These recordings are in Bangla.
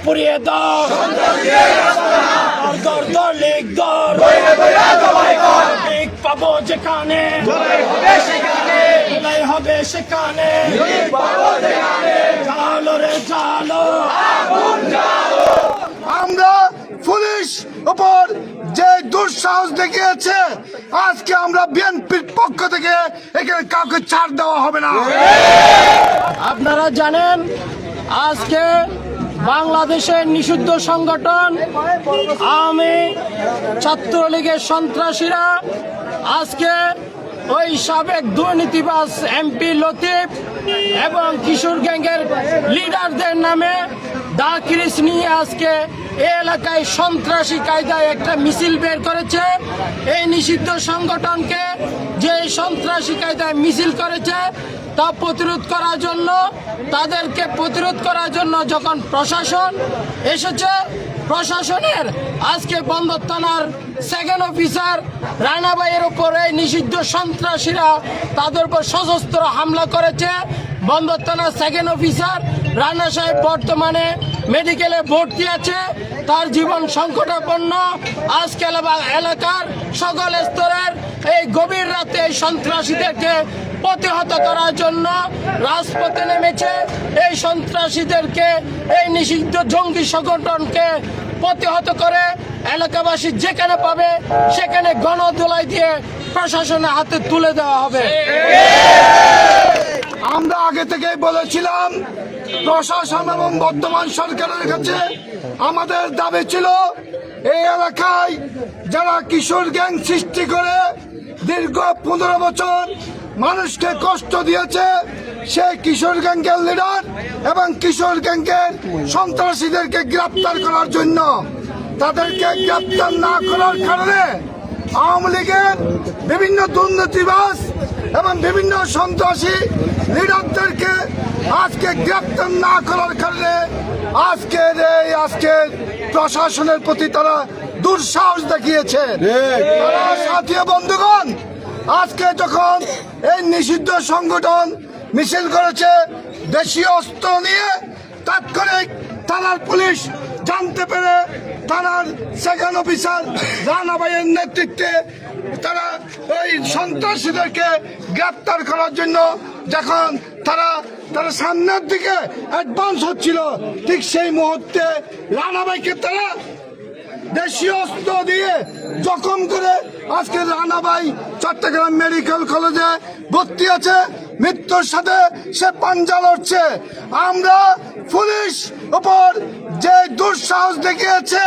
পুড়িয়ে দাও দর দর লিখ দর লিখ পাবো যেখানে লড়াই হবে সেখানে জালো রে জালো আমরা পুলিশ উপর যে দুঃসাহস দেখিয়েছে, আজকে আমরা বিএনপির পক্ষ থেকে এখানে কাউকে ছাড় দেওয়া হবে না। আপনারা জানেন আজকে বাংলাদেশের নিষিদ্ধ সংগঠন আওয়ামী ছাত্রলীগের সন্ত্রাসীরা আজকে ওই সাবেক দুর্নীতিবাজ এমপি লতিফ এবং কিশোর গ্যাংয়ের লিডারদের নামে দাকিরিস নিয়ে আজকে এই এলাকায় সন্ত্রাসী কায়দায় একটা মিছিল বের করেছে। এই নিষিদ্ধ সংগঠনকে যে সন্ত্রাসী কায়দায় মিছিল করেছে তা প্রতিরোধ করার জন্য, তাদেরকে প্রতিরোধ করার জন্য যখন প্রশাসন এসেছে, প্রশাসনের আজকে বন্দর থানার সেকেন্ড অফিসার রানা ভাইয়ের উপরে নিষিদ্ধ সন্ত্রাসীরা তাদের উপর সশস্ত্র হামলা করেছে। বন্দর থানার সেকেন্ড অফিসার রানা সাহেব বর্তমানে মেডিকেলে ভর্তি আছে, তার জীবন সংকটাপন্ন। আজকে এলাকার সকল স্তরের এই গভীর রাতে এই সন্ত্রাসীদেরকে প্রতিহত করার জন্য রাজপথে নেমেছে। এই সন্ত্রাসীদেরকে, এই নিষিদ্ধ জঙ্গি সংগঠনকে প্রতিহত করে এলাকাবাসী যেখানে পাবে সেখানে গণদোলাই দিয়ে প্রশাসনের হাতে তুলে দেওয়া হবে। আমরা আগে থেকেই বলেছিলাম প্রশাসন এবং বর্তমান সরকারের কাছে আমাদের দাবি ছিল এই এলাকায় যারা কিশোর গ্যাং সৃষ্টি করে দীর্ঘ 15 বছর মানুষকে কষ্ট দিয়েছে, সেই কিশোর গ্যাংয়ের লিডার এবং কিশোর গ্যাংয়ের সন্ত্রাসীদেরকে গ্রেপ্তার করার জন্য, তাদেরকে গ্রেপ্তার না করার কারণে আওয়ামী লীগের বিভিন্ন দুর্নীতিবাজ এবং বিভিন্ন সন্ত্রাসী লিডারদেরকে আজকে গ্রেপ্তার না করার কারণে আজকে প্রশাসনের প্রতি তারা দুঃসাহস দেখিয়েছে। সাথী বন্ধুগণ, আজকে যখন এই নিষিদ্ধ সংগঠন মিছিল করেছে দেশীয় অস্ত্র নিয়ে, তাৎক্ষণিক থানার পুলিশ জানতে পেরে থানার সেকেন্ড অফিসার রানা ভাইয়ের নেতৃত্বে তারা ওই সন্ত্রাসীদেরকে গ্রেপ্তার করার জন্য যখন তারা সামনের দিকে অ্যাডভান্স হচ্ছিল, ঠিক সেই মুহূর্তে রানা ভাইকে তারা দেশীয় অস্ত্র দিয়ে জখম করে আজকে রানা ভাই চট্টগ্রাম মেডিকেল কলেজে ভর্তি আছে, মৃত্যুর সাথে সে পাঞ্জা লড়ছে। আমরা পুলিশ উপর যে দুঃসাহস দেখিয়েছে,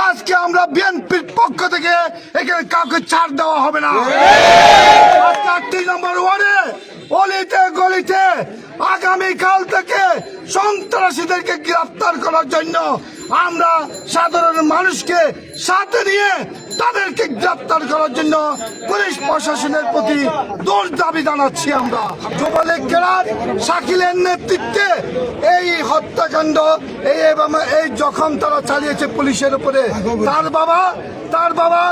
আজকে আমরা বিএনপির পক্ষ থেকে এখানে কাউকে ছাড় দেওয়া হবে না। 8 নম্বর ওয়ার্ডে অলিতে গলিতে আগামীকাল থেকে সন্ত্রাসীদেরকে গ্রেফতার করার জন্য আমরা সাধারণ মানুষকে সাথে নিয়ে তাদেরকে গ্রেফতার করার জন্য পুলিশ প্রশাসনের প্রতি জোর দাবি জানাচ্ছি। আমরা যুবলীগ জেলার শাকিলের নেতৃত্বে এই হত্যাকাণ্ড, এই জখম তারা চালিয়েছে পুলিশের উপরে। তার বাবা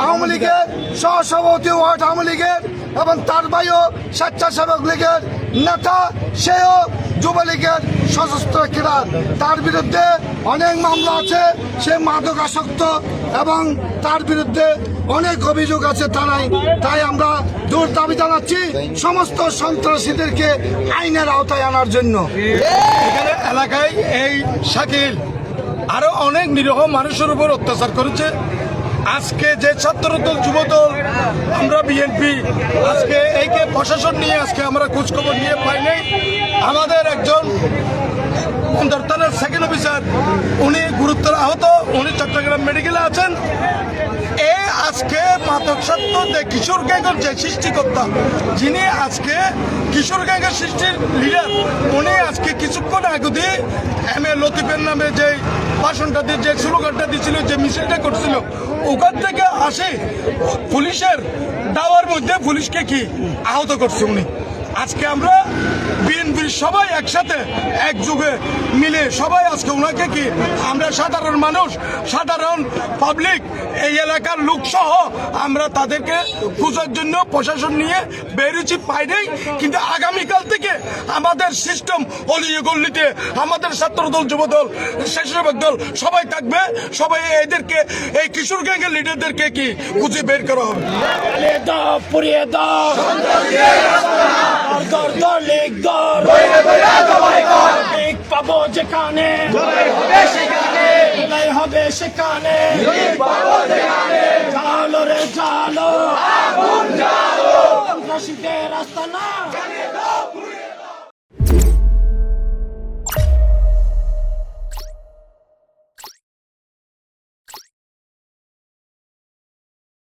আওয়ামী লীগের সহসভাপতি ওয়ার্ড আওয়ামী লীগের এবং তার ভাইও স্বেচ্ছাসেবক লীগের নেতা, সেও যুবলীগের সশস্ত্র ক্রীড়া। তার বিরুদ্ধে অনেক মামলা আছে, সে মাদকাসক্ত এবং তার বিরুদ্ধে অনেক অভিযোগ আছে থানায়। তাই আমরা জোর দাবি জানাচ্ছি সমস্ত সন্ত্রাসীদেরকে আইনের আওতায় আনার জন্য। এখানে এলাকায় এই শাকিল আরো অনেক নিরীহ মানুষের উপর অত্যাচার করেছে। আজকে যে ছাত্রদল, যুবদল, আমরা বিএনপি আজকে এইকে প্রশাসন নিয়ে আজকে আমরা খোঁজখবর নিয়ে পাই নাই। আমাদের একজন বন্দর থানার সেকেন্ড অফিসার, উনি গুরুতর আহত, উনি চট্টগ্রাম মেডিকেলে আছেন। আজকে মাদকাসক্ত যে কিশোর গ্যাংয়ের যে সৃষ্টিকর্তা, যিনি আজকে কিশোর গ্যাংয়ের সৃষ্টির লিডার, উনি আজকে কিছুক্ষণ আগে দিয়ে লতিফের নামে যে ভাষণটা দিয়ে, যে স্লোগানটা দিয়েছিল, যে মিছিলটা করছিল, ওখান থেকে আসে পুলিশের দাওয়ার মধ্যে পুলিশকে কি আহত করছে উনি। আজকে আমরা বিএনপির সবাই একসাথে একযোগে মিলে সবাই আজকে ওনাকে কি আমরা সাধারণ মানুষ সাধারণ পাবলিক এই এলাকার লোক সহ আমরা তাদেরকে খোঁজার জন্য প্রশাসন নিয়ে বেরিয়েছি পাইনি, কিন্তু আগামীকাল থেকে আমাদের সিস্টেম অলিয়ে গল্লিতে আমাদের ছাত্রদল যুবদল স্বেচ্ছাসেবক দল সবাই থাকবে, সবাই এদেরকে এই কিশোর গ্যাংয়ের লিডারদেরকে কি খুঁজে বের করা হবে। পুড়িয়ে দাও পাবো যেখানে হবে সেখানে জালো রে জালো সন্ত্রাসীদের রাস্তা না